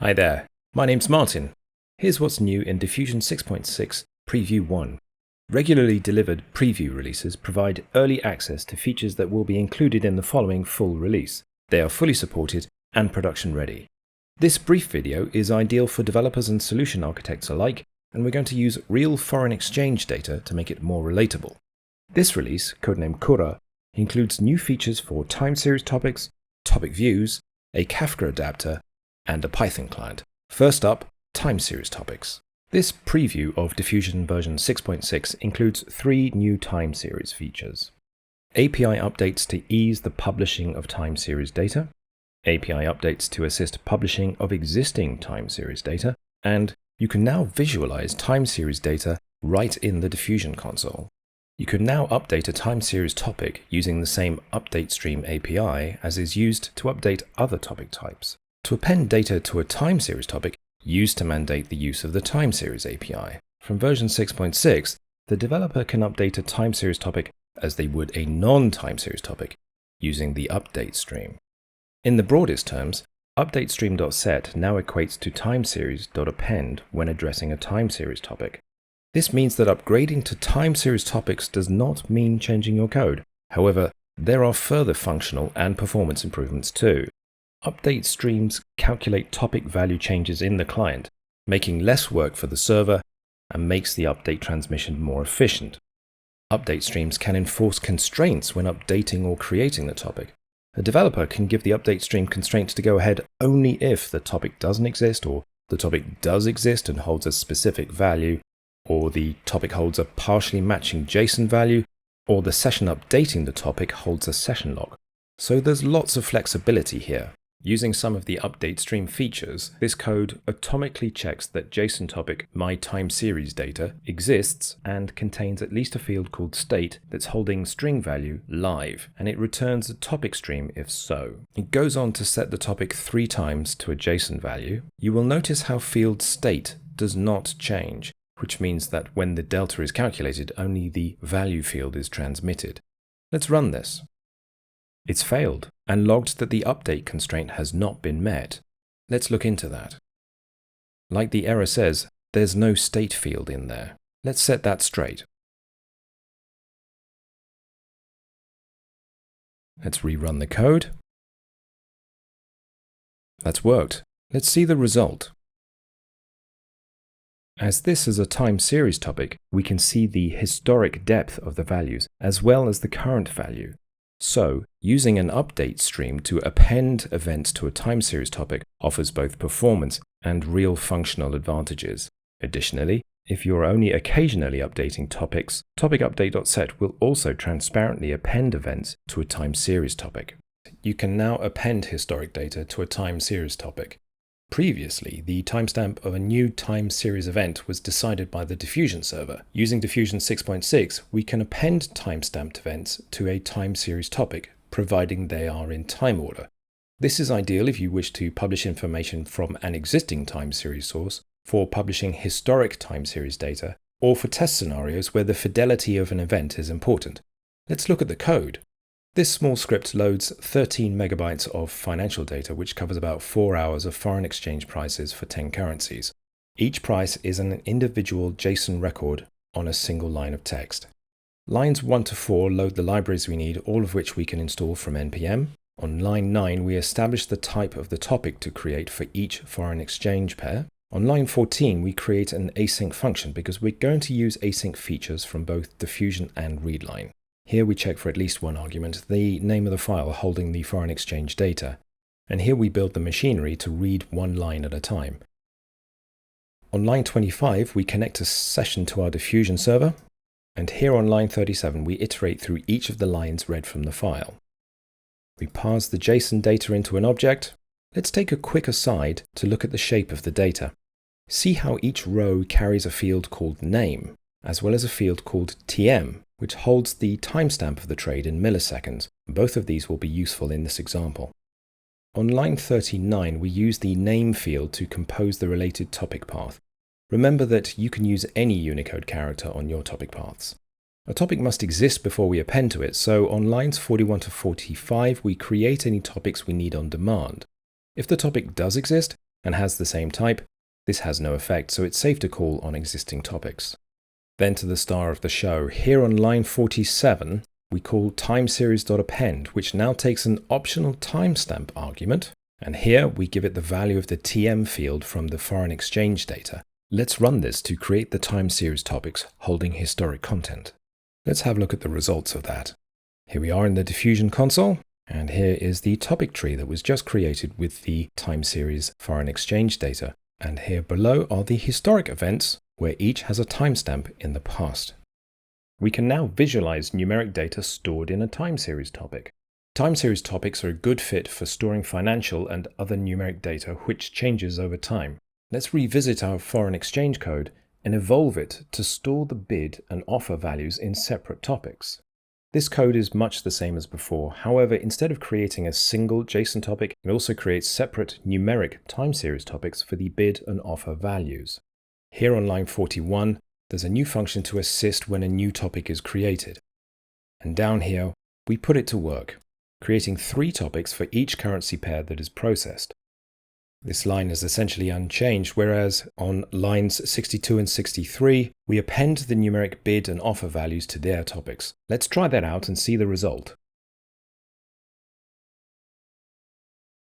Hi there, my name's Martin. Here's what's new in Diffusion 6.6 Preview 1. Regularly delivered preview releases provide early access to features that will be included in the following full release. They are fully supported and production ready. This brief video is ideal for developers and solution architects alike, and we're going to use real foreign exchange data to make it more relatable. This release, codenamed Kura, includes new features for time series topics, topic views, a Kafka adapter, and a Python client. First up, time series topics. This preview of Diffusion version 6.6 includes 3 new time series features. API updates to ease the publishing of time series data, API updates to assist publishing of existing time series data, and you can now visualize time series data right in the Diffusion console. You can now update a time series topic using the same update stream API as is used to update other topic types. To append data to a time series topic, use to mandate the use of the time series API. From version 6.6, the developer can update a time series topic as they would a non-time series topic using the update stream. In the broadest terms, updateStream.set now equates to timeseries.append when addressing a time series topic. This means that upgrading to time series topics does not mean changing your code. However, there are further functional and performance improvements too. Update streams calculate topic value changes in the client, making less work for the server and makes the update transmission more efficient. Update streams can enforce constraints when updating or creating the topic. A developer can give the update stream constraints to go ahead only if the topic doesn't exist, or the topic does exist and holds a specific value, or the topic holds a partially matching JSON value, or the session updating the topic holds a session log. So there's lots of flexibility here. Using some of the update stream features, this code atomically checks that JSON topic myTimeSeries data exists and contains at least a field called state that's holding string value live, and it returns a topic stream if so. It goes on to set the topic 3 times to a JSON value. You will notice how field state does not change, which means that when the delta is calculated, only the value field is transmitted. Let's run this. It's failed and logged that the update constraint has not been met. Let's look into that. Like the error says, there's no state field in there. Let's set that straight. Let's rerun the code. That's worked. Let's see the result. As this is a time series topic, we can see the historic depth of the values as well as the current value. So, using an update stream to append events to a time series topic offers both performance and real functional advantages. Additionally, if you're only occasionally updating topics, topicupdate.set will also transparently append events to a time series topic. You can now append historic data to a time series topic. Previously, the timestamp of a new time series event was decided by the Diffusion server. Using Diffusion 6.6, we can append timestamped events to a time series topic, providing they are in time order. This is ideal if you wish to publish information from an existing time series source, for publishing historic time series data, or for test scenarios where the fidelity of an event is important. Let's look at the code. This small script loads 13 megabytes of financial data, which covers about 4 hours of foreign exchange prices for 10 currencies. Each price is an individual JSON record on a single line of text. Lines 1 to 4 load the libraries we need, all of which we can install from npm. On line 9, we establish the type of the topic to create for each foreign exchange pair. On line 14, we create an async function because we're going to use async features from both Diffusion and readline. Here we check for at least one argument, the name of the file holding the foreign exchange data. And here we build the machinery to read one line at a time. On line 25, we connect a session to our Diffusion server. And here on line 37, we iterate through each of the lines read from the file. We pass the JSON data into an object. Let's take a quick aside to look at the shape of the data. See how each row carries a field called name, as well as a field called TM, which holds the timestamp of the trade in milliseconds. Both of these will be useful in this example. On line 39, we use the name field to compose the related topic path. Remember that you can use any Unicode character on your topic paths. A topic must exist before we append to it, so on lines 41 to 45, we create any topics we need on demand. If the topic does exist, and has the same type, this has no effect, so it's safe to call on existing topics. Then to the star of the show. Here on line 47, we call timeseries.append, which now takes an optional timestamp argument. And here we give it the value of the TM field from the foreign exchange data. Let's run this to create the time series topics holding historic content. Let's have a look at the results of that. Here we are in the Diffusion console, and here is the topic tree that was just created with the time series foreign exchange data. And here below are the historic events where each has a timestamp in the past. We can now visualize numeric data stored in a time series topic. Time series topics are a good fit for storing financial and other numeric data which changes over time. Let's revisit our foreign exchange code and evolve it to store the bid and offer values in separate topics. This code is much the same as before. However, instead of creating a single JSON topic, it also creates separate numeric time series topics for the bid and offer values. Here on line 41, there's a new function to assist when a new topic is created. And down here, we put it to work, creating 3 topics for each currency pair that is processed. This line is essentially unchanged, whereas on lines 62 and 63, we append the numeric bid and offer values to their topics. Let's try that out and see the result.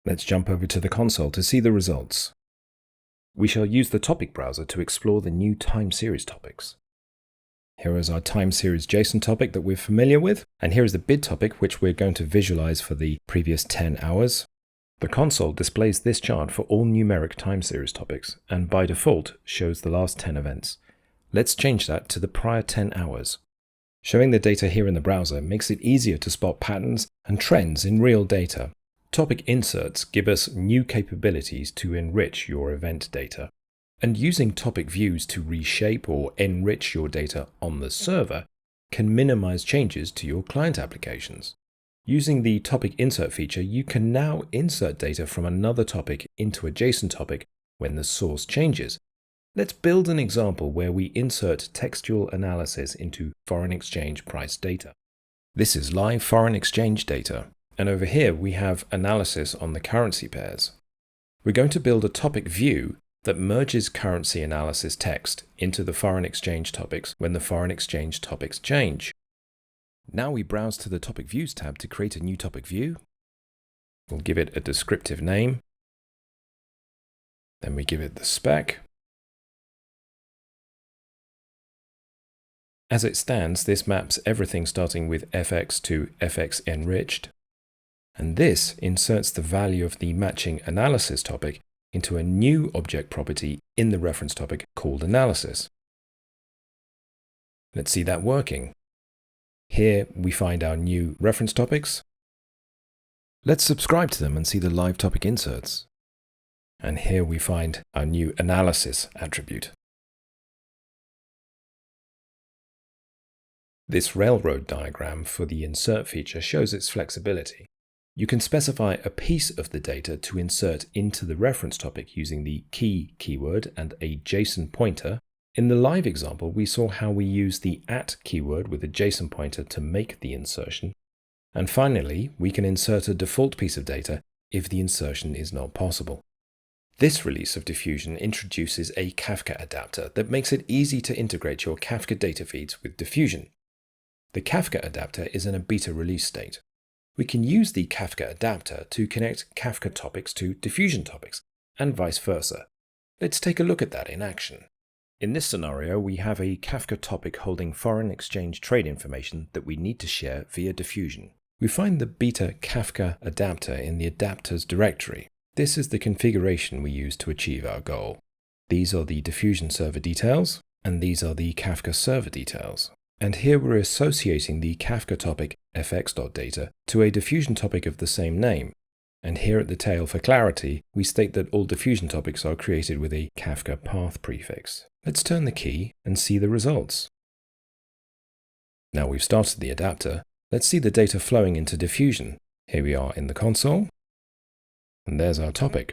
Let's jump over to the console to see the results. We shall use the topic browser to explore the new time series topics. Here is our time series JSON topic that we're familiar with, and here is the bid topic which we're going to visualize for the previous 10 hours. The console displays this chart for all numeric time series topics, and by default shows the last 10 events. Let's change that to the prior 10 hours. Showing the data here in the browser makes it easier to spot patterns and trends in real data. Topic inserts give us new capabilities to enrich your event data. And using topic views to reshape or enrich your data on the server can minimize changes to your client applications. Using the topic insert feature, you can now insert data from another topic into a JSON topic when the source changes. Let's build an example where we insert textual analysis into foreign exchange price data. This is live foreign exchange data, and over here we have analysis on the currency pairs. We're going to build a topic view that merges currency analysis text into the foreign exchange topics when the foreign exchange topics change. Now we browse to the Topic Views tab to create a new topic view. We'll give it a descriptive name. Then we give it the spec. As it stands, this maps everything starting with FX to FX enriched. And this inserts the value of the matching analysis topic into a new object property in the reference topic called analysis. Let's see that working. Here we find our new reference topics. Let's subscribe to them and see the live topic inserts. And here we find our new analysis attribute. This railroad diagram for the insert feature shows its flexibility. You can specify a piece of the data to insert into the reference topic using the key keyword and a JSON pointer. In the live example, we saw how we use the @ keyword with a JSON pointer to make the insertion. And finally, we can insert a default piece of data if the insertion is not possible. This release of Diffusion introduces a Kafka adapter that makes it easy to integrate your Kafka data feeds with Diffusion. The Kafka adapter is in a beta release state. We can use the Kafka adapter to connect Kafka topics to Diffusion topics, and vice versa. Let's take a look at that in action. In this scenario, we have a Kafka topic holding foreign exchange trade information that we need to share via Diffusion. We find the beta Kafka adapter in the adapters directory. This is the configuration we use to achieve our goal. These are the Diffusion server details, and these are the Kafka server details. And here we're associating the Kafka topic fx.data to a Diffusion topic of the same name. And here at the tail for clarity, we state that all Diffusion topics are created with a Kafka path prefix. Let's turn the key and see the results. Now we've started the adapter, let's see the data flowing into Diffusion. Here we are in the console, and there's our topic.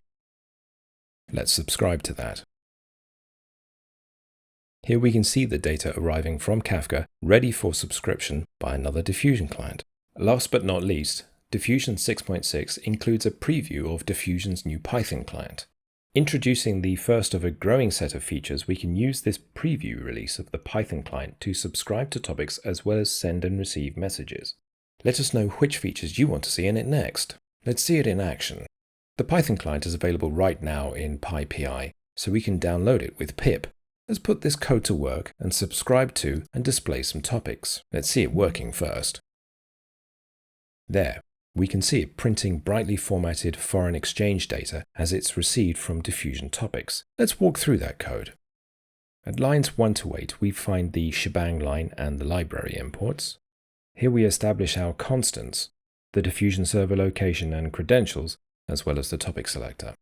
Let's subscribe to that. Here we can see the data arriving from Kafka, ready for subscription by another Diffusion client. Last but not least, Diffusion 6.6 includes a preview of Diffusion's new Python client. Introducing the first of a growing set of features, we can use this preview release of the Python client to subscribe to topics as well as send and receive messages. Let us know which features you want to see in it next. Let's see it in action. The Python client is available right now in PyPI, so we can download it with pip. Let's put this code to work and subscribe to and display some topics. Let's see it working first. There, we can see it printing brightly formatted foreign exchange data as it's received from Diffusion topics. Let's walk through that code. At lines 1 to 8, we find the shebang line and the library imports. Here we establish our constants, the Diffusion server location and credentials, as well as the topic selector.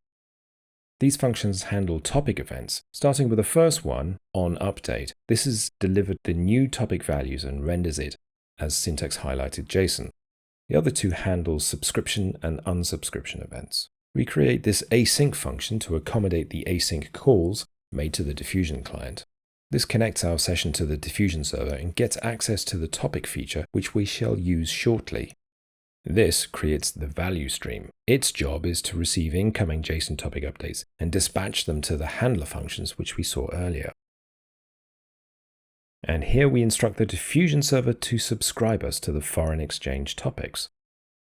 These functions handle topic events, starting with the first one, onUpdate. This has delivered the new topic values and renders it as syntax highlighted JSON. The other two handle subscription and unsubscription events. We create this async function to accommodate the async calls made to the Diffusion client. This connects our session to the Diffusion server and gets access to the topic feature, which we shall use shortly. This creates the value stream. Its job is to receive incoming JSON topic updates and dispatch them to the handler functions which we saw earlier. And here we instruct the Diffusion server to subscribe us to the foreign exchange topics.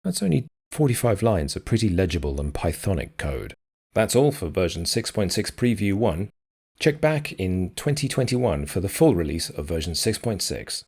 That's only 45 lines of pretty legible and Pythonic code. That's all for version 6.6 Preview 1. Check back in 2021 for the full release of version 6.6.